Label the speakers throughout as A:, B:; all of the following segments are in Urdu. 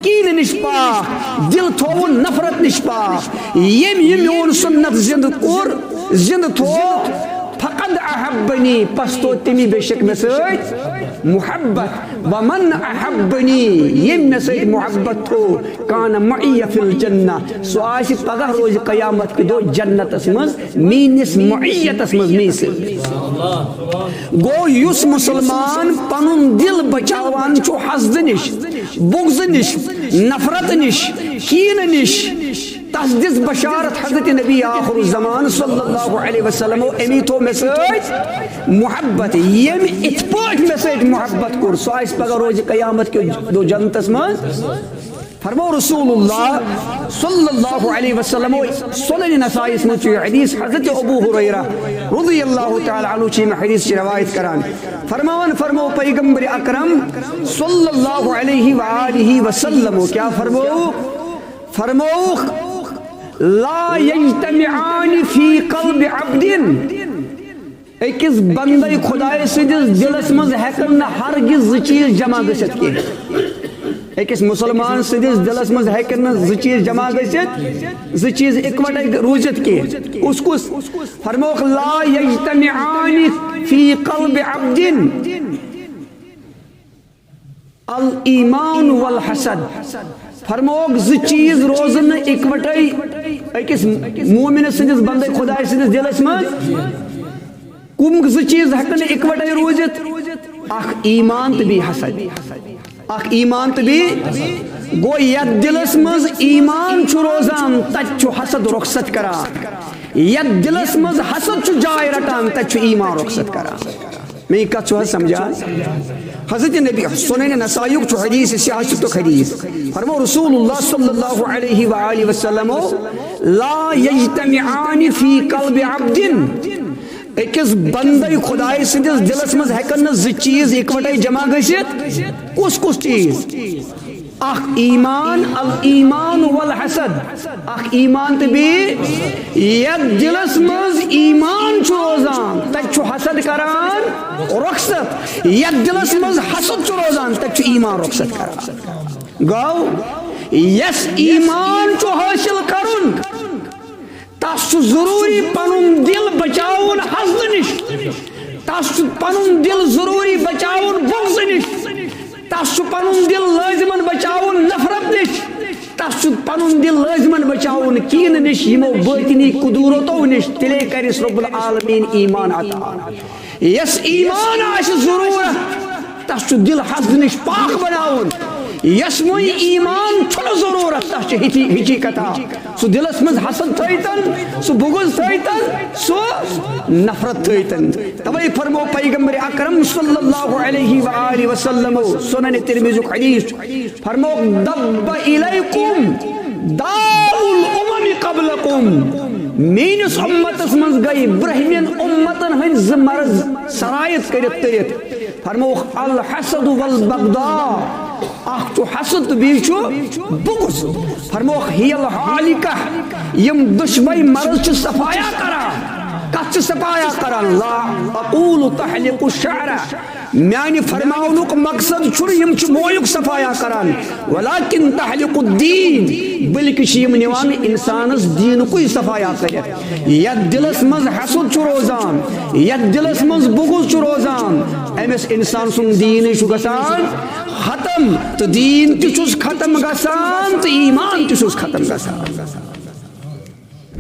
A: کین نش پاک دل تھو نفرت نش پاک یم میون سنت زند کور زند تھو فقد احبنی پس تو تمی بے شک میں سۭتۍ محبت ومن احبنی یم میں سۭتۍ محبت تھو کان معی فی الجنہ سو آسہِ پگہ روز قیامت کے دو جنتس مز میٖنِس معیتس مز می سۭتۍ گو یس مسلمان پنن دل بچاوان چھُ حسدٕ نش بغض نش نفرت نش کین نش تس دس بشارت حضرت نبی آخر الزمان صلی اللہ علیہ وسلم امی تو میں سۭتۍ محبت یم ات پٲٹھۍ میں سۭتۍ محبت کور سو آسہِ پگہ روز قیامت کے دو جنتس مز فرمو رسول اللہ صلی اللہ علیہ وسلم سنن نسائی میں چھُ حدیث حضرت ابو ہریرہ رضی اللہ تعالی عنہ چھ حدیث کی روایت کران فرمو پیغمبر اکرم صلی اللہ علیہ وآلہ وسلم کیا فرمو لا یجتمعان فی قلب عبد اکس بندے خدای سندس دلس مز ہیکن ہرگز زٕ چیز جمع گژھِتھ کینٛہہ اکس مسلمان سندس دلس مز ہیکن زٕ چیز جمع گژھِتھ زٕ چیز اکوٹے روزت کینٛہہ کس کس فرموک لا یجتمعان فی قلب عبد الایمان والحسد فرموک زٕ چیز روزن اکوٹے اکس مومن سندس بندے خدای سندس دلس مز کم زٕ چیز ہیکن اکوٹے روزت اخ ایمان تو بی حسد اخ ایمان تو بی گو یت دلس مز ایمان چھُ روزان تت چھُ حسد رخصت کران یت دلس مز حسد چھُ جائے رٹان تت چھُ ایمان رخصت کران میں یہ کت چھو سمجھا حضرت نبی سنن نسائی چھو حدیث سیاست تو حدیث فرمو رسول اللہ صلی اللہ علیہ وآلہ وسلم لا یجتمعان فی قلب عبد اکس بندے خدای سندس دلس مز ہیکن زٕ چیز اکوٹے جمع گژھِتھ کس کس چیز اخ ایمان الایمان والحسد اخ ایمان تو بی یت دلس مز ایمان چھُ روزان تت چھُ حسد کران رخصت یت دلس مز حسد چھُ روزان تت چھُ ایمان رخصت کران گو یس ایمان چھُ حاصل کرن تس چھُ ضروری پنن دل بچاون حسد نش تس چھُ پنن دل ضروری بچاون بغض نش تس چھُ پنن دل لازمن بچاون نفرت نش تس چھُ پنن دل لازمن بچاون کین نش یمو باطنی قدورتو نش تیلے کرس رب العالمین ایمان عطا یس ایمان آسہِ ضرورت تس چھُ دل حسد نش پاک بناون یس وۄنۍ ایمان چھُنہٕ ضرورت تس چھِ ہچی کتھا سُہ دلس منٛز حسد تھٲیتن سُہ بغض تھٲیتن سُہ نفرت تھٲیتن توے فرمو پیغمبر اکرم صلی اللہ علیہ وآلہ وسلم سنن ترمذی حدیث فرمو دب الیکم داء الامم قبلکم میٲنِس امتس منٛز گٔے برہمین امتن ہٕنٛدۍ زٕ مرض سرایت کٔرِتھ تٔرِتھ فرموکھ الحسد والبغضاء اخ چھُ حسد تہٕ بیٚیہِ چھُ بغض فرموکھ ہی الحالکہ یم دشوے مرض چھِ صفایا کران کتھ چھِ صفایا کران لا اقول تحلق الشعر میانہِ فرماونُک مقصد چھُنہٕ یم چھِ مویُک صفایا کران ولکن تحلق الدین بلکہ چھِ یم نِوان انسانس دیٖنکُے صفایا کٔرِتھ یتھ دلس منٛز حسد چھُ روزان یتھ دلس منٛز بغض چھُ روزان أمس انسان سُنٛد دیٖنٕے چھُ گژھان ختم تو دین تہِ چھُس ختم گژھان تو ایمان تہِ چھُس ختم گژھان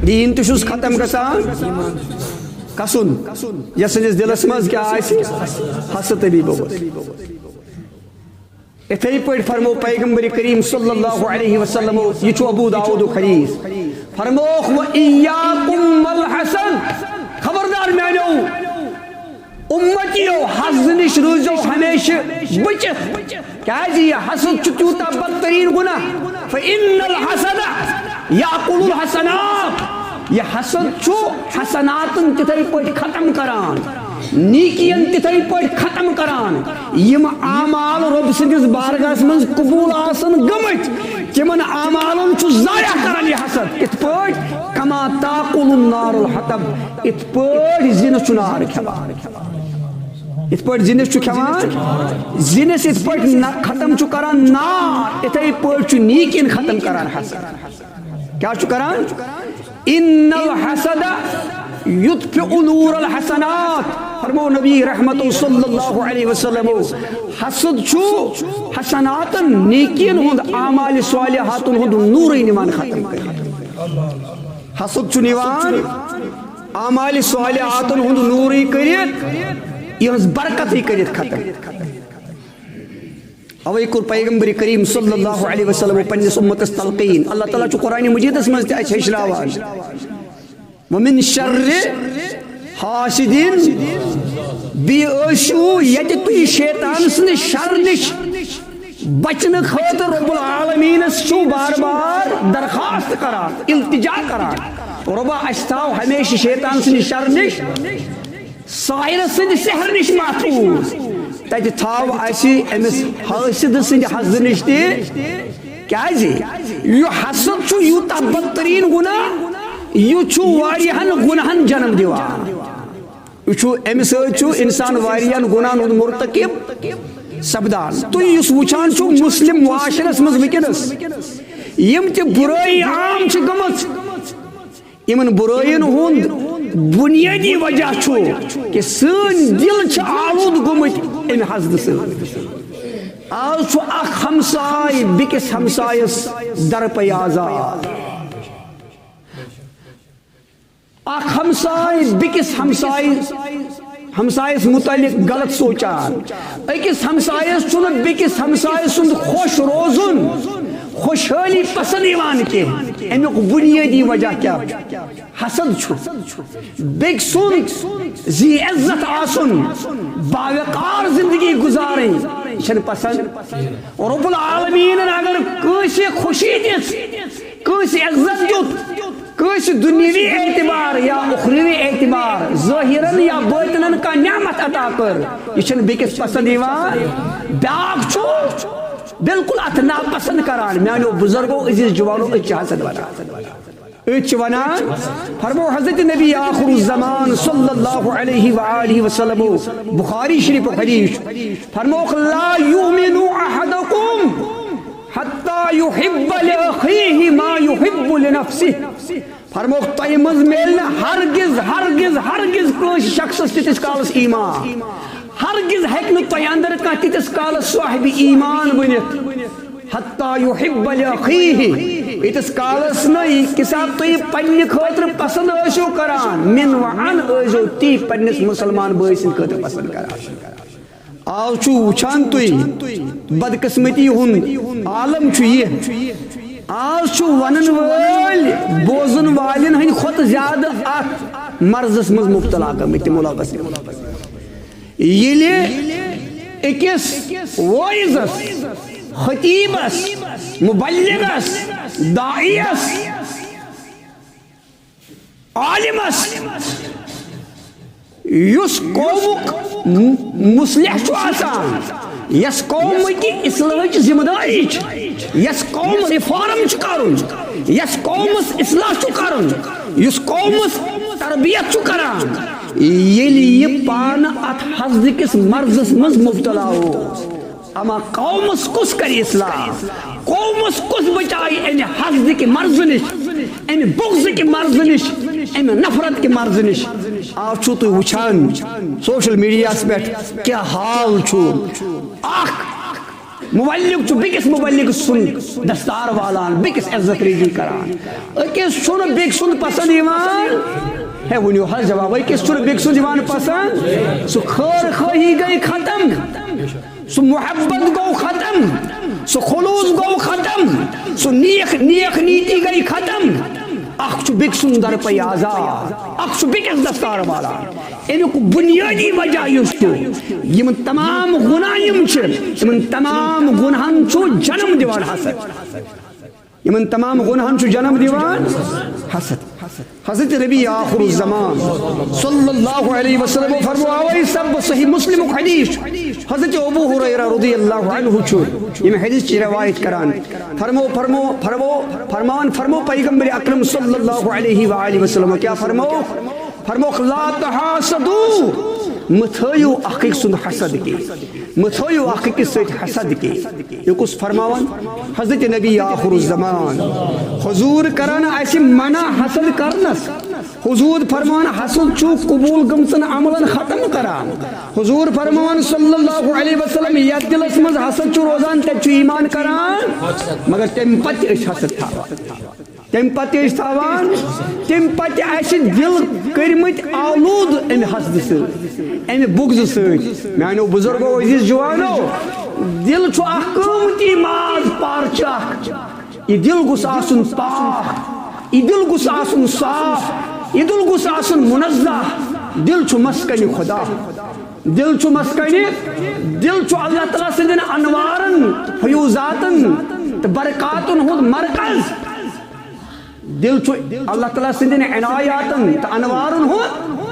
A: دین تہِ چھُس ختم گژھان کسُن یس سٲنِس دلس منٛز کیٛاہ آسہِ حسد تہٕ بیٚیہِ بغض اِتھَے پٲٹھۍ فرمو پیغمبر کریم صلی اللہ علیہ وسلم یہ چھُ ابو داؤدُک حدیث فرموکھ وَإِيَّاكُمْ وَالْحَسَدَ خبردار میانیو امتیو حسد نش روزو ہمیشہ بچت کیازِ یہ حسد چھُ تیوٗتاہ بدترین گناہ فإن الحسد یأکل الحسنات یہ حسد چھُ حسناتن تِتھے پٲٹھۍ ختم کران نیکین تِتھے پٲٹھۍ ختم کران یم اعمال رب سٕنٛدِس بارگاہس منٛز قبوٗل آسن گٔمٕتۍ تمن اعمالن چھُ ضایع کران یہ حسد یِتھ پٲٹھۍ کما تاکل النار الحطب یِتھ پٲٹھۍ زِنہٕ چھُ نار کھٮ۪وان ات پٹ زنس چھ کھوان زنس ات پٹ ختم چھ کران نار اتھے پٹ چھ نیکین ختم کران حسد کیا چھ کران ان الحسد یطفئ نور الحسنات فرمو نبی رحمت صلی اللہ علیہ وسلم حسد چھ حسنات نیکین ہند اعمال صالحات ہند نور نیوان ختم کر حسد چھ نیوان اعمال صالحات ہند نور کریت یہ برکت ہی کریت ختم اوے کور پیغمبر کریم صلی اللہ علیہ وسلم پنس امتس تلقین اللہ تعالیٰ چھ قرآن مجیدس مز تہ ہچناوان ومن شر حاسد بیشو یت تھی شیطان سن شر نش بچن خاطر رب العالمین چھو بار بار درخواست کران التجا کران ربا اشتاو ہمیشہ شیطان سن شر نش ساحر سن سحر نش محفوظ تت تھاو اسی امس حاسد سن حسد نش تہ کیازِ یہ حسد چھو یوتاہ بدترین گناہ یہ چھو واریہن گناہن جنم دیوان یہ چھو امس چھو انسان واریہن گناہن ہند مرتکب سپدان تو اس وچھان چھو مسلم معاشرس مز ونکس یم تہ برائی عام چھ گمت یمن برائین ہند بنیادی وجہ چھو کہ سن دل چھ آلود گمت ان حسد سے آج چھو اخ ہمسائی بکس ہمسائس در پیازاد اخ ہمسائی بکس ہمسائس متعلق غلط سوچان اکس ہمسائس چھن بکس ہمسائس سند خوش روزن خوشحالی پسند ایوان کے امیک بنیادی وجہ کیا حسد چھو بیک سن زی عزت آسن باوقار زندگی گزاریں چھن پسند رب العالمین اگر کسی خوشی دیت کسی عزت دیت کسی دنیوی اعتبار یا اخروی اعتبار ظاہرن یا باطنن کا نعمت عطا کر یہ چھن بیکس پسند ایوان بیاک چھو بالکل ات ناپسند کران میانو بزرگو عزیز جوانو اچ حسد ونان فرمو حضرت نبی آخر الزمان صلی اللہ علیہ وآلہ وسلم بخاری شریف حدیث فرمو لا یؤمن احدکم حتی یحب لأخیہ ما یحب لنفسه فرمو تیمز میلنا ہرگز ہرگز ہرگز کوئی شخص تیس کالس ایمان ہرگز ہیکن تو اندر کا تیس کالس صاحب ایمان بنت حتی یحب لأخیہ اتس کالس نئی کساب تو یہ پنی خاطر پسند ایشو کران من وعن ایشو تی پنیس مسلمان بائیسن خاطر پسند کران آو چو وچان توی بدقسمتی ہن عالم چو یہ آو چو ونن وال بوزن والن ہن خود زیادہ آت مرضس مز مبتلا گمت ملاقس یلی اکس وائزس خطیبس مبلغس داعیس عالمس یس قومک مصلح چھو آسان یس قوم کی اصلاح چھ ذمہ داری یس قوم ریفارم چھ کرن یس قوم اصلاح چھ کرن یس قوم تربیت چھ کران یلی یہ پان ات حسد کس مرضس مز مبتلا ہو اما قومس کس کری اصلاح قومس کس بچائی ان حسد کے مرض نش ان بغض کے مرض نش ان نفرت کے مرض نش آپ چھو تو وچھان سوشل میڈیا سپیٹ کیا حال چھو آخ مبلغ چھو بکس مبلغ سن دستار والان بکس عزت ریزی کران اکس سن بک سن پسند ایمان ہے ونیو ہر جواب اکس سن بک سن ایمان پسند سو خیر خواہی گئی ختم سو محبت گو ختم سو خلوص گو ختم سو نیک نیتی گئی ختم اخ چو بک سندر پی آزاد اخ چو بک دستار والا انکو بنیادی وجہ یستو یہ تمام گناہ یہ تمام گناہن چو جنم دیوان حسد یہ تمام گناہن چو جنم دیوان حسد حضرت نبی آخر الزمان صلی اللہ علیہ وسلم فرمو آوائی سب صحیح مسلم حدیث حضرت ابو ہریرہ رضی اللہ عنہ چھو یہ حدیث چی روایت کران فرمو پیغمبر اکرم صلی اللہ علیہ وآلہ وسلم کیا فرمو لا تحاسدو متھیو اخ سن حسد کے متھیو اخ سۭتۍ حسد کے یہ کس فرماوان حضرت نبی آخر الزمان حضور کران اَسہِ منع حسد کرنس حضور فرمان حسد چھُ قبول گمژن عملن ختم کران حضور فرمان صلی اللہ علیہ وسلم یتھ دلس مز حسد چھُ روزان تتہِ چھُ ایمان کران مگر تمہِ پتہٕ ٲسۍ حسد تھاوان تمہِ پتہٕ ٲسۍ تھاوان تمہِ پتہٕ اَسہِ دل کٔرمٕتۍ آلوٗد امہِ حسدٕ سۭتۍ امہِ بُغضہٕ سۭتۍ میانیو بزرگو عزیز جوانو دل چھُ اکھ قۭمتی ماز پارچہٕ اکھ یہ دل گوٚژھ آسُن پاک یہ دل گوٚژھ آسُن صاف یہ دل گوٚژھ آسُن منزہ دل چھُ مسکنہِ خدا دل چھُ مسکنہِ دل چھُ اللہ تعالیٰ سٕنٛدٮ۪ن انوارن فیوزاتن تہٕ برکاتن ہُنٛد مرکز دل چھُ اللہ تعالیٰ سٕنٛدٮ۪ن عنایاتن تہٕ انوارن ہُنٛد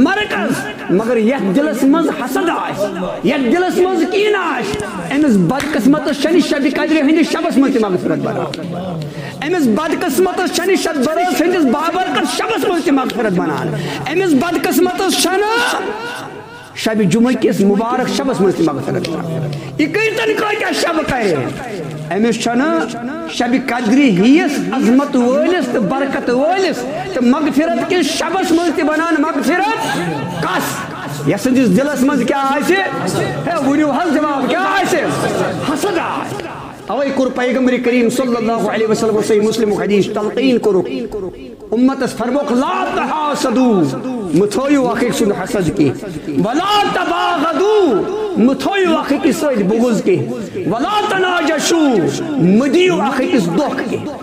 A: مرکز مگر یتھ دلس مز حسد آسہِ یتھ دلس مز کینہ آسہِ أمس بدقسمتس چھنہٕ شبِ قدرِ ہٕنٛدِس شبس منٛز تہِ مغفرت بنان أمس بدقسمتس چھنہٕ شب برس ہٕنٛدِس بابرکت شبس منٛز تہِ مغفرت بنان أمس بدقسمتس چھنہٕ شب جمعہ کس مبارک شبس منٛز تہِ مغفرت بنان یہ کۭتن کۭتیاہ شب کرِ أمس چھنہٕ شب قدرِ ہِیِس عظمت وٲلِس تہٕ برکت وٲلِس تہٕ مغفرت کس شبس منٛز تہِ بنان مغفرت کس یتھ سٕنٛدِس دلس منٛز کیٛاہ آسہِ ہے ؤنِو حظ جواب کیٛاہ آسہِ حسد آسہِ اوے کوٚر پیغمبر کریم صلی اللہ علیہ وسلم صحیح مسلم حدیث تلقین کوٚرُکھ امتس فرموکھ لا تحاسدوا متھٲیِو اکھ أکۍ سُنٛد حسد کینٛہہ ولا تباغضوا متھٲیِو اکھ أکِس سۭتۍ بغض کینٛہہ ولا تناجشوا مہٕ دِیِو اکھ أکِس دھوکہٕ کینٛہہ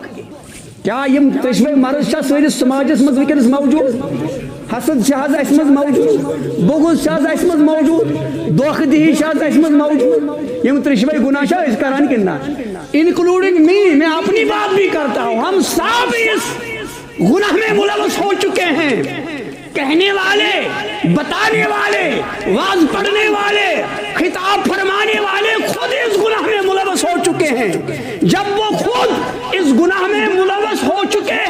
A: کیا یم تشوے مرض چھا سٲنِس سماجس منٛز وٕنکیٚنس موجوٗد حسد چھِ حظ اَسہِ منٛز موجوٗد بغض چھِ حظ اَسہِ منٛز موجوٗد دھوکہٕ دہی چھِ حظ اَسہِ منٛز موجوٗد یم ترٛشوے گناہ چھا أسۍ کران کِنہٕ نہ انکلوڈنگ می میں اپنی بات بھی کرتا ہوں ہم سب اس گناہ میں ملوث ہو چکے ہیں کہنے والے بتانے والے واز پڑھنے والے خطاب فرمانے والے خود اس گناہ میں ملوث ہو چکے ہیں جب وہ خود اس گناہ میں ملوث ہو چکے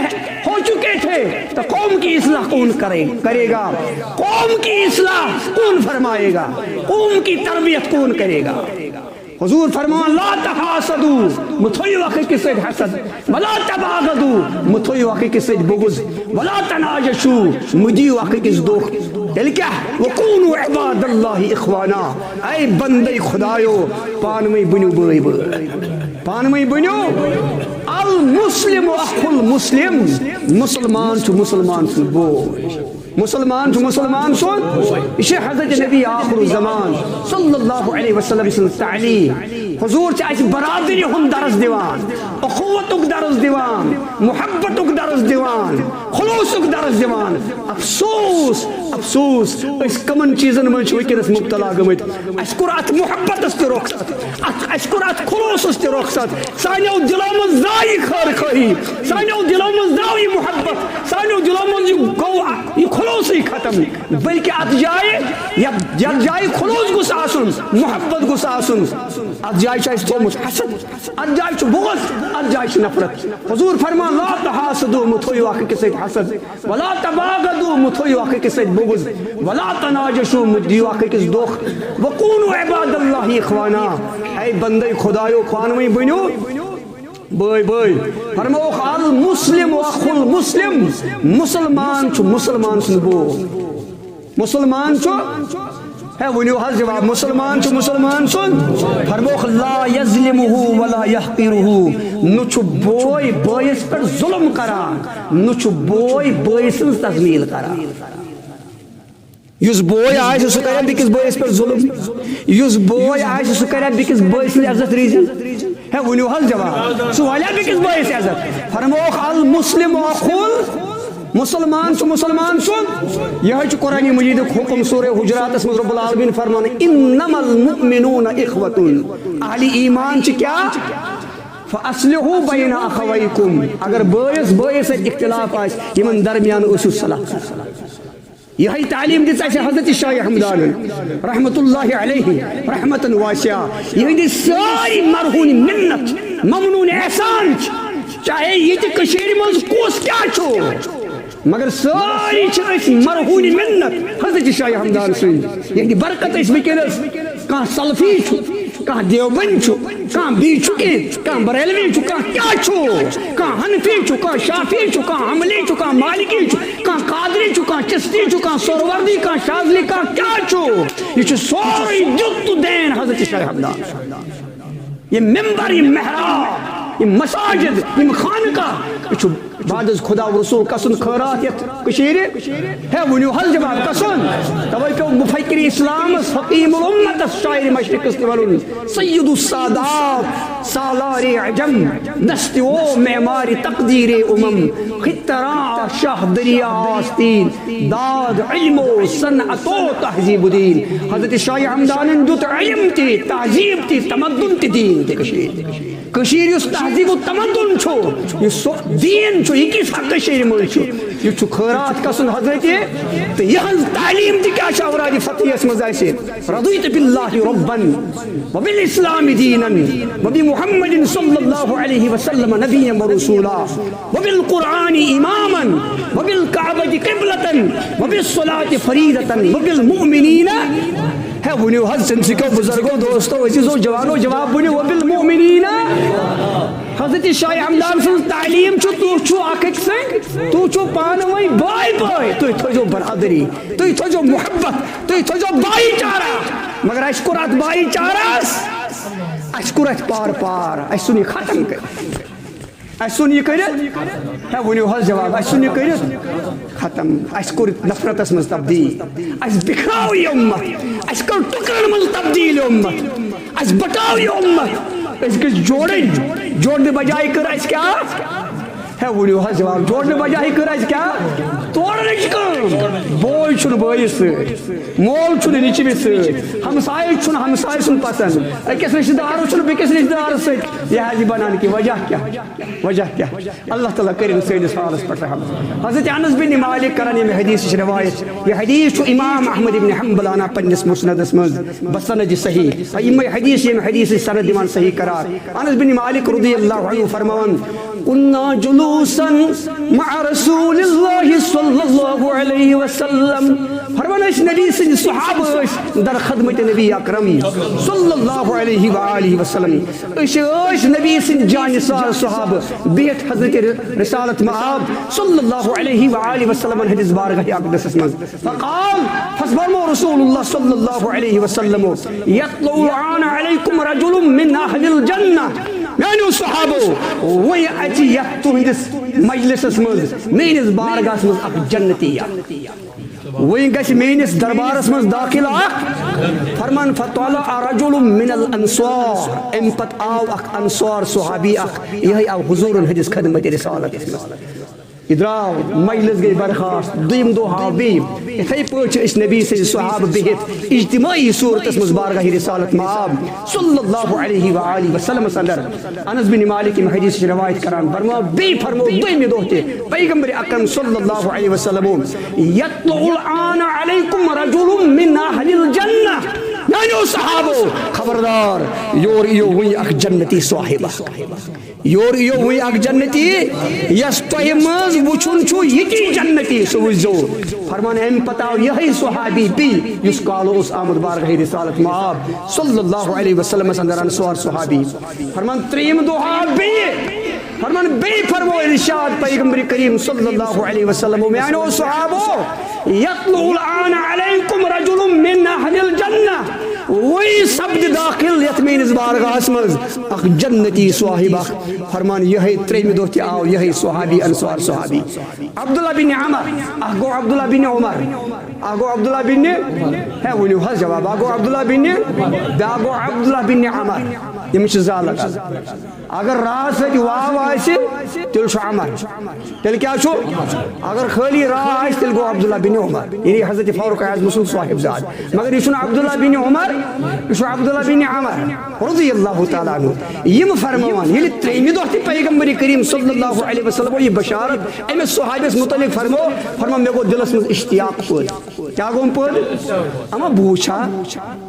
A: تھے تو قوم کی اصلاح کون کرے گا قوم کی اصلاح کون فرمائے گا قوم کی تربیت کون کرے گا حضور فرمان لا تحاسدوا متھٲیِو اکھ أکِس سۭتۍ حسد ولا تباغضوا متھٲیِو اکھ أکِس سۭتۍ بغض ولا تناجشوا مہٕ دِیِو اکھ أکِس دھوکہٕ تیٚلہِ کیٛاہ وکوٗنوا عباد اللہ اخوانا اے بندے خدایو پانہٕ ؤنۍ بٔنِو بٲے بٲے پانہٕ ؤنۍ بٔنِو المسلم اخو المسلم مسلمان چھُ مسلمان سُنٛد بوے مسلمان چھُ مسلمان سُنٛد یہ چھِ حضرت نبی آخر الزمان صلی اللہ علیہ وسلم سٕنٛز تعلیٖم حضور چھِ اَسہِ برادری ہُنٛد درس دِوان اخوتُک درس دِوان محبتُک درس دِوان خلوصُک درس دِوان افسوس افسوس أسۍ کمن چیٖزن منٛز چھِ وٕنکیٚنس مبتلا گٔمٕتۍ اَسہِ کوٚر اتھ محبتس تہِ رۄخصت اَسہِ کوٚر اتھ خلوصس تہِ رۄخصت سانیو دلو منٛز درٛاو یہِ خٲر خٲہی سانیو دلو منٛز درٛاو یہِ محبت سانیو دلو منٛز گوٚو یہِ خلوصٕے ختم بلکہ اتھ جایہِ یتھ جایہِ خلوص گوٚژھ آسُن محبت گوٚژھ آسُن اتھ جایہِ چھُ اَسہِ تھوٚومُت حسد اتھ جایہِ چھُ بغض اتھ جایہِ چھُ نفرت حضور فرمان لا تحاسدوا مہٕ تھٲیِو اکھ أکِس سۭتۍ حسد ولا تباغضوا مہٕ تھٲیِو اکھ أکِس سۭتۍ بغض ولا تناجشوا مہٕ دِیِو اکھ أکِس دھوکہٕ وکوٗنوا عباد اللہ اخوانا اے بندے خدایو پانہٕ ؤنۍ بٔنِو بٲے بٲے فرموکھ المسلم اخو المسلم مسلمان چھُ مسلمان سُنٛد بوے مسلمان چھُ ہے ؤنِو حظ جواب مسلمان چھُ مسلمان سُنٛد فرموکھ لا یظلمہ ولا یحقرہ نہ چھُ بوے بٲیِس پٮ۪ٹھ ظلم کران نہ چھُ بوے بٲے سٕنٛز تزمیٖل کران یُس بوے آسہِ سُہ کرِ بیٚکِس بٲیِس پٮ۪ٹھ ظلم یُس بوے آسہِ سُہ کرِ بیٚکِس بٲے سٕنٛز عزت ریٖزِ ہے ؤنِو حظ جواب سُہ والیا بیٚکِس بٲیِس عزت فرموکھ المسلم اخو مسلمان چھُ مسلمان سُنٛد یِہوٚے چھُ قرآنِ مجیٖدُک حُکم سورہ حجراتس منٛز رۄب العالمیٖن فرمان انما المؤمنون اخوة اہلِ ایمان چھِ کیٛاہ فاصلحوا بین اخویکم اگر بٲیِس بٲیِس سۭتۍ اختلاف آسہِ یِمن درمیان ٲسِو صلح یہی تعلیم دِژ اَسہِ حضرت شاہ حمدانن رحمت اللہ علیہ رحمتن واسعہ یہندِ سٲری مرہون منت ممنون احسان چاہے یہ کشیر منٛز کُس کیٛاہ چھُ مگر ساری مرہون منت حضرت شاہ ہمدان سن یعنی برکت اس وکرس کان سلفی کان دیوبند کان بی کان بریلوی کان کیا کان حنفی کان شافی کان حملی کان مالکی کان قادری کان چشتی کان سروردی کان شاذلی کان کیا یہ سوری جت دین حضرت شاہ ہمدان یہ ممبر یہ محراب یہ مساجد یہ خانقاہ یہ بعد از خدا و رسول قسم خیرات یت کشیر ہے ونیو حل جواب قسم توئی پیو مفکر اسلام حکیم الامت شاعر مشرق استوال سید السادات سالار عجم دست و معمار تقدیر خطرا شاہ دریا آستین داد علم و صنعت و تہذیب دین حضرت شاہ ہمدان دوت علم تی تہذیب تی تمدن تی دین تی کشیر اس تہذیب و تمدن چھو یہ دین چھو یہ کس حق شہر مل چھو یہ چھو خیرات قسم حضرت تو یہ تعلیم دی کیا شاورادی فتح اس مزائی سے رضیت باللہ ربا وبالاسلام دینا وبمحمد صلی اللہ علیہ وسلم نبی و رسولا وبالقرآن اماما وبالکعبہ قبلتا وبالصلاة فریدتا وبالمؤمنین ہے ونیو حضرت سنسکو بزرگو دوستو عزیزو جوانو جواب ونیو وبالمؤمنین حضرت شاہ ہمدان سن تعلیم چھو آکھک سنگ تو پانوئی بائی بائی تو جو برادری تو جو محبت تو جو بائی چارہ مگر اشکرات بائی چارہ اشکرات پار پار اشسنی ختم کر اشسنی کرت ہے ونیو حض جواب اشسنی کرت ختم اشکر نفرت اسمز تبدیل اش بکھراو یہ امت اشکر ٹکرن مز تبدیل امت اش بٹاو یہ امت اس کے جوڑنے بجائے کر اس کیا ہے ونیو حض جواب جوڑنے بجائے کر اس کیا توڑنے چکم بوئی چھن بوئی سے مول چھن نیچوی سے ہمسائی چھن ہمسائی سن پسند کس رشتہ دار چھن بکس رشتہ دار سے یہ حاجی بنانے کی وجہ کیا اللہ تعالیٰ کریم سیدس حالس پر رحم حضرت انس بن مالک کرانی میں حدیث روایت یہ حدیث چھو امام احمد بن حنبل آنا پنجس مسند اسمز بسند صحیح یہ حدیث یہ حدیث سند دیوان صحیح قرار انس بن مالک رضی اللہ عنہ فرمان كنا جلوسا مع رسول الله صلى الله عليه وسلم فرمانا اس نبی سے صحابہ در خدمت نبی اکرم صلی اللہ علیہ وآلہ وسلم اس نبی سے جانسار صحابہ بیت حضرت رسالت معاب صلی اللہ علیہ وآلہ وسلم حدیث بارگاہ اقدس اسمز فقال فاسبرمو رسول اللہ صلی اللہ علیہ وسلم یطلعان علیکم رجل من اہل الجنہ میانو صحابو وی اچیت تو ہندس مجلس اسمز مینس بارگاہ اسمز اک جنتی وی گش مینس دربار اسمز داخل اک فرمان فطلع رجل من الانصار امپت آو اک انصار صحابی اک یہی آو حضور حدیث خدمت رسالت اسمز ادراو مجلس گئی برخاست دیم دو حابیم اتھائی پوچھ اس نبی سے صحابہ بہت اجتماعی صورت اسمز بارگاہ رسالت معاب صلی اللہ علیہ وآلہ وسلم صدر انس بن مالک حدیث روایت کران فرمو بی فرمو دیم دوہتے پیغمبر اکرم صلی اللہ علیہ وسلم یطلع الآن علیکم رجل من اہل الجنہ یعنی صحابو خبردار یور ایو ہوئی اک جنتی صاحبہ یور ایو ہوئی اک جنتی یس توہمز وچن چھو یکی جنتی سوزو فرمان ایم پتاو یہی صحابی بی یس کالو اس آمد بارگاہ رسالت معاب صلی اللہ علیہ وسلم سندر انسوار صحابی فرمان تریم دوہا بی فرمان بی فرمو ارشاد پیغمبر کریم صلی اللہ علیہ وسلم میانو صحابو یطلع الآن علیکم رجل من اہل الجنہ وہی سبد داخل یتمین اس بارگاہ اسمز اخ جنتی صحابہ فرمان یہی تریم دوہتی آو یہی صحابی انسوار صحابی عبداللہ بن عمر اگو عبداللہ بن عمر اگو عبداللہ بن ہے ونیو حض جواب اگو عبداللہ بن داگو عبداللہ بن عمر یہ مجھے زالت اگر راہ سے واو آئیسی تل شو عمر تل کیا شو اگر خالی راہ آئیس تل گو عبداللہ بن عمر یعنی حضرت فاروق اعظم مسلم صاحب زاد مگر یہ سن عبداللہ بن عمر یہ سن عبداللہ بن عمر رضی اللہ تعالیٰ عنہ یہ فرمان یہ تریمی دوہتی پیغمبر کریم صلی اللہ علیہ وسلم یہ بشارت ایم صحابیس متعلق فرمان میں کو دلس میں اشتیاق پود کیا گو پود اما بوچھا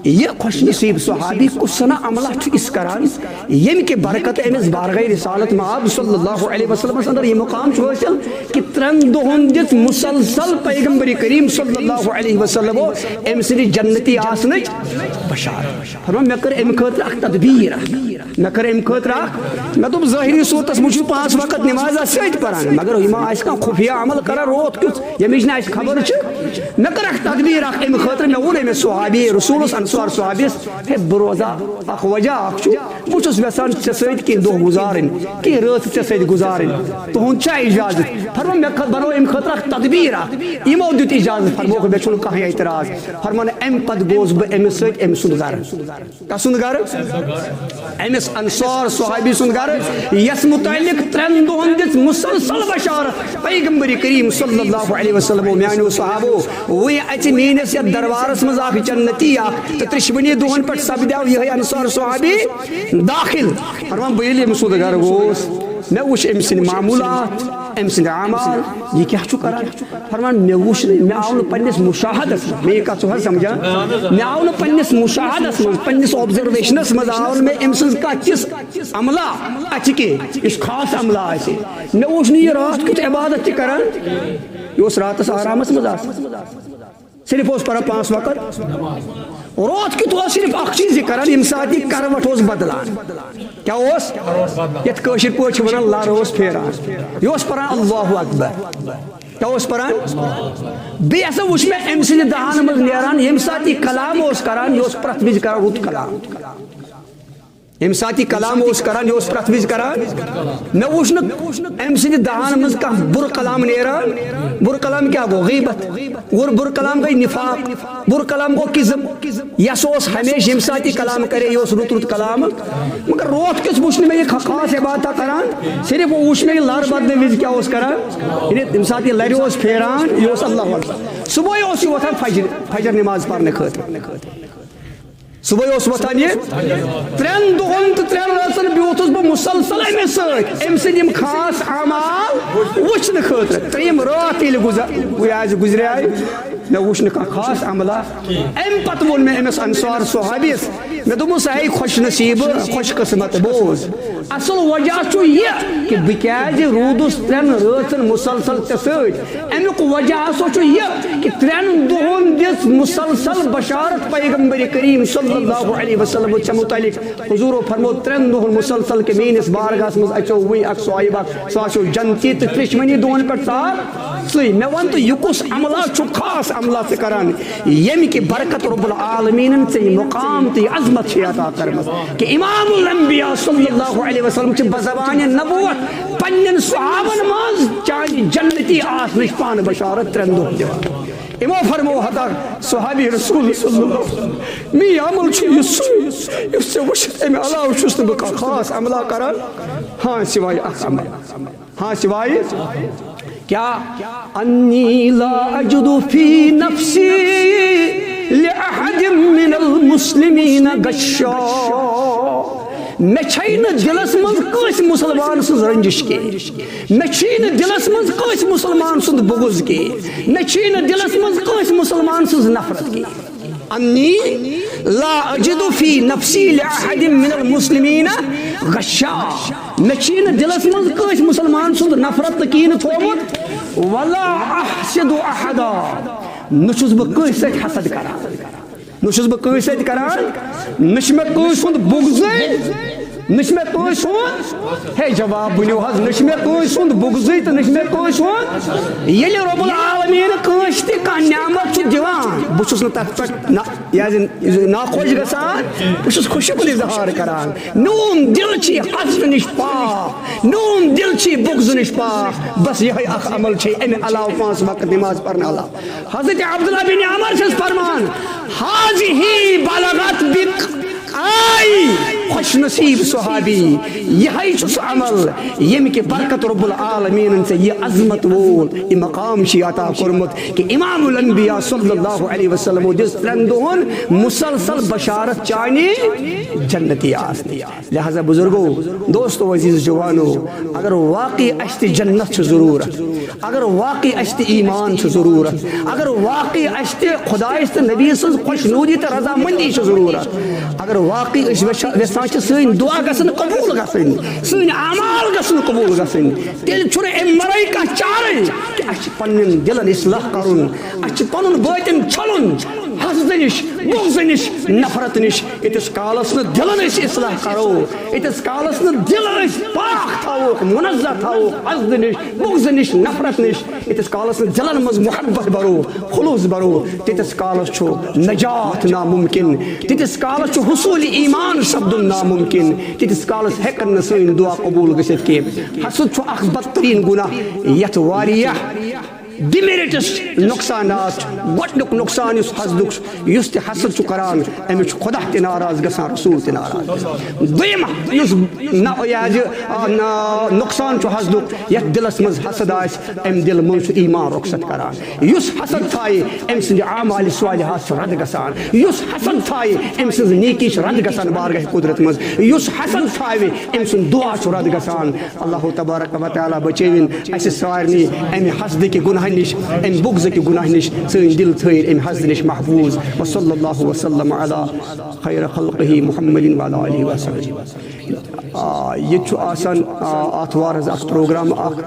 A: یہ خوش نصیب صحابی کسنا عملہ چھو اس کران یم کے برکت ایم امس بارگاہ رسالت مآب صلی اللہ علیہ وسلم اندر یہ مقام حاصل کہ 3 دہن دت مسلسل پیغمبر کریم صلی اللہ علیہ وسلم ام سن جنتی آسنچ بشارت فرمان میں کر ام خاطر اخ تدبیر میں کر ام خاطر میں تو ظاہری صورتس مجھے 5 وقت نماز سیت پران مگر یہ آس کھانا خفیہ عمل کران روت کیت یمچ نا اس خبر میں کر اخ تدبیر اخ ام خاطر میں ون امس صحابی رسولس انصار صحابیس ہے بروزہ اخ وجہ اخ بہت یژھان ژے سۭتۍ کینٛہہ دۄہ گزارٕنۍ کینٛہہ رٲژ ژے سۭتۍ گزارٕنۍ تُہُنٛد چھا اجازت فرمان مےٚ بنو امہِ خٲطرٕ اکھ تدبیٖر اکھ یِمو دیُت اجازت فرموکھ مےٚ چھُنہٕ کانٛہہ اعتراض فرمان امہِ پتہٕ گوس بہٕ أمِس سۭتۍ أمۍ سُنٛد گرٕ کس سُنٛد گرٕ أمِس انصار صحابی سُنٛد گرٕ یس متعلق 3 دۄہن دِژ مسلسل بشارت پیغمبر کریم صلی اللہ علیہ وسلم میانیو صحابو وۄنۍ اَژِ میٲنِس یتھ دربارس منٛز اکھ جنتی اکھ تہٕ 3 دۄہن پٮ۪ٹھ سپدیو یِہے انصار صحابی داخل فرمان بہٕ ییٚلہِ أمۍ سُنٛد گرٕ گوس میں وچھ أمۍ سٕنٛدۍ معموٗلات أمۍ سٕنٛدۍ اعمال یہِ کیٛاہ چھُ کران فرمان مےٚ وُچھ نہٕ مےٚ آو نہٕ پننِس مُشاہدس منٛز مےٚ یہِ کتھ چھُ حظ سمجھان مےٚ آو نہٕ پننِس مُشاہدس منٛز پننِس آبزرویشنس منٛز آو نہٕ مےٚ أمۍ سٕنٛز کانٛہہ تِژھ عملا اَتھِ کینٛہہ یُس خاص عملا آسہِ مےٚ وُچھ نہٕ یہِ راتھ کیُتھ عبادت تہِ کران یہِ اوس راتس آرامس منٛز آسان صرف اوس پران 5 وقت رات کیُتھ اوس صرف اکھ چیٖز یہِ کران ییٚمہِ ساتہٕ یہِ کروٹ اوس بدلان کیٛاہ اوس یتھ کٲشِر پٲٹھۍ چھِ ونان لر اوس پھیران یہِ اوس پران اللہ اکبر کیٛاہ اوس پران بیٚیہِ ہسا وُچھ مےٚ أمۍ سٕنٛدِ دہن منٛز نیران ییٚمہِ ساتہٕ یہِ کلام اوس کران یہِ اوس پرٛٮ۪تھ وِزِ کران رُت کلام ییٚمہِ ساتہٕ یہِ کلام اوس کران یہِ اوس پرٛٮ۪تھ وِزِ کران مےٚ وُچھ نہٕ أمۍ سٕنٛدِ دہن منٛز کانٛہہ بُرٕ کلام نیران بُرٕ کلام کیٛاہ گوٚو غیبت بُرٕ کلام گٔے نفاق بُرٕ کلام گوٚو کِذب یس اوس ہمیشہ ییٚمہِ ساتہٕ یہِ کلام کرے یہِ اوس رُت کلام مگر روت کیُتھ وُچھ نہٕ مےٚ یہِ خاص عبادتہ کران صرف وُچھ مےٚ یہِ لر بدلہٕ وِزِ کیٛاہ اوس کران ییٚمہِ ساتہٕ یہِ لرِ اوس پھیران یہِ اوس اللہ اکبر صبحٲے اوس یہِ وۄتھان فجر نماز پرنہٕ خٲطرٕ صبح اوس وۄتھان یہِ 3 دۄہن تہٕ 3 رٲژن بیوٗٹھُس بہٕ مُسلسل أمِس سۭتۍ أمۍ سٕنٛدۍ یِم خاص اعمال وٕچھنہٕ خٲطرٕ 3یم رات ییٚلہِ آز گُزریاے مےٚ وُچھ نہٕ کانٛہہ خاص عملا امہِ پتہٕ ووٚن مےٚ أمِس انصار صحابیس مےٚ دوٚپمس ہے خۄش نصیٖبہٕ خۄش قٕسمت بوز اصل وجہ چھُ یہِ کہِ بہٕ کیازِ روٗدُس 3 رٲژن مُسلسل ژےٚ سۭتۍ امیُک وجہ ہسا چھُ یہِ کہِ 3 دۄہن دِژ مُسلسل بشارت پیغمبر کریم صلی اللہ علیہ وسلم ژےٚ متعلق حضوٗرو فرمو 3 دۄہن مُسلسل کہ میٲنِس بارگاہس منٛز اژیو وٕنۍ اکھ صاحب اکھ سُہ آسیو جنتی تہٕ 3 دۄہن پٮ۪ٹھ ژاو ژٕے مےٚ وَن تہٕ یہِ کُس عملا چھُ خاص عملا ژٕ کران ییٚمہِ کہِ برکت رب العالمیٖنن ژےٚ یہِ مقام تہٕ یہِ عظمت چھِ عطا کٔرمٕژ کہ امام الانبیاء صلی اللہ علیہ وسلم چھِ بزبانہِ نبوت پننٮ۪ن صحابن منٛز چانہِ جنتی آسنٕچ پانہٕ بشارت 3 دۄہ دِوان یِمو فرمو حضر صحابی رسول صلی اللہ علیہ وسلم میٛٲنۍ عمل چھُ یہِ سُے یُس ژےٚ وٕچھِتھ امہِ علاوٕ چھُس نہٕ بہٕ کانٛہہ خاص عملا کران ہاں سوائے اکھ عمل ہاں سوائے کیا انی لا اجد فی نفسی لأحد من المسلمین غشا مے چھے نہ دلس مز کٲنٛسہِ مسلمان سٕنٛز رنجش کے مے چھے نہ دلس مز کٲنٛسہِ مسلمان سُنٛد بغض کے مے چھے نہ دلس مز کٲنٛسہِ مسلمان سٕنٛز نفرت کے انی لا اجد فی نفسی لأحد من المسلمین غشا مے چھے نہ دلس مز کٲنٛسہِ مسلمان سُنٛد نفرت تہٕ کینٛہہ تھومُت ولا احسد احدا نہ چھُس بہٕ کٲنٛسہِ سۭتۍ حسد کران نہ چھُس بہٕ کٲنٛسہِ سۭتۍ کران نہ چھُ مےٚ کٲنٛسہِ ہُنٛد بغضٕے نہ چھُ مےٚ کٲنٛسہِ ہُنٛد ہے جواب ؤنِو حظ نہ چھُ مےٚ کٲنٛسہِ ہُنٛد بغضٕے تہٕ نہ چھُ مےٚ کٲنٛسہِ ہُنٛد ییٚلہِ رۄب العالمیٖن کٲنٛسہِ تہِ کانٛہہ نعمت چھُ دِوان بہٕ چھُس نہٕ تتھ پٮ۪ٹھ ناخۄش گژھان بہٕ چھُس خوشی کُن اظہار کران میون دل چھُ حسدٕ نِش پاک میون دل چھُ بغضہٕ نِش پاک بس یِہے اکھ عمل چھُ امہِ علاوٕ 5 وقت نماز پرنہٕ علاوٕ حضرت عبداللہ بن عمر چھُس فرمان حاضی بلغت بک آئی خوش نصیب صحابی یہی چھُ سُہ عمل ییٚمہِ کہِ برکت رب العالمیٖنن ژےٚ یہِ عظمت وول یہِ مقام چھُ عطا کوٚرمُت کہ امام الانبیاء صلی اللہ علیہ وسلم دِژ 3 دۄہن مسلسل بشارت چانہِ جنتی آسنٕچ لہذا بزرگو دوستو عزیز جوانو اگر واقعی اسہِ تہِ جنت چھُ ضروٗرت اگر واقعی اسہِ تہِ ایمان چھُ ضروٗرت اگر واقعی اسہِ تہِ خۄدایس تہٕ نبی سٕنٛز خۄش نوٗدی تہٕ رضامندی چھِ ضروٗرت اگر واقعی أسۍ گژھان چھ سٲنۍ دعا گژھن قبوٗل گژھٕنۍ سٲنۍ اعمال گژھن قبوٗل گژھٕنۍ تیٚلہِ چھُنہٕ اَمہِ ورٲے کانٛہہ چارٕے کہِ اَسہِ چھِ پنٕنٮ۪ن دِلن اصلاح کرُن اَسہِ چھِ پنُن بٲطِن چھلُن حسدٕ نِش بغضہٕ نِش نفرت نِش ییٖتِس کالس نہٕ دِلن أسۍ اصلاح کرو ییٖتِس کالس نہٕ دِل أسۍ پاک تھاووکھ منزہ تھاووکھ حسدٕ نِش بغضہٕ نِش نفرت نِش ییٖتِس کالس نہٕ دِلن منٛز محبت برو خلوص برو تیٖتِس کالس چھُ نجات ناممکن تیٖتِس کالس چھُ حصوٗلِ ایمان سپدُن ناممکن تیٖتِس کالس ہٮ۪کن نہٕ سٲنۍ دعا قبوٗل گٔژھِتھ کینٛہہ حسد چھُ اکھ بدتریٖن گُناہ یتھ واریاہ ڈِمیرِٹٕس نۄقصانات گۄڈنیُک نۄقصان یُس حسدُک یُس تہِ حسد چھُ کران أمِس چھُ خۄدا تہِ ناراض گژھان رسوٗل تہِ ناراض گژھان دوٚیِم یُس نۄقصان چھُ حسدُک یتھ دِلس منٛز حسد آسہِ امہِ دِلہٕ منٛز چھُ ایمان رۄخصت کران یُس حسد تھایہِ أمۍ سٕنٛدِ اعمالِ صالحات چھُ رد گژھان یُس حسد تھایہِ أمۍ سٕنٛز نیکی چھِ رد گژھان بارگاہ قدرت منٛز یُس حسد تھاوِ أمۍ سُنٛد دعا چھُ رد گژھان اللہ تبارک و تعالیٰ بچٲوِن اسہِ سارنٕے امہِ حسدٕکہِ گُناہ نِش امہِ بغضٕکہِ گُناہ نِش سٲنۍ دِل تھٲیِن امہِ حسدٕ نِش محفوٗظ وصلی اللہ وسلم علی خیر خلقہ محمد وعلی آلہ وصحبہ ییٚتہِ چھُ آسان آتھوارس اکھ پروگرام اکھ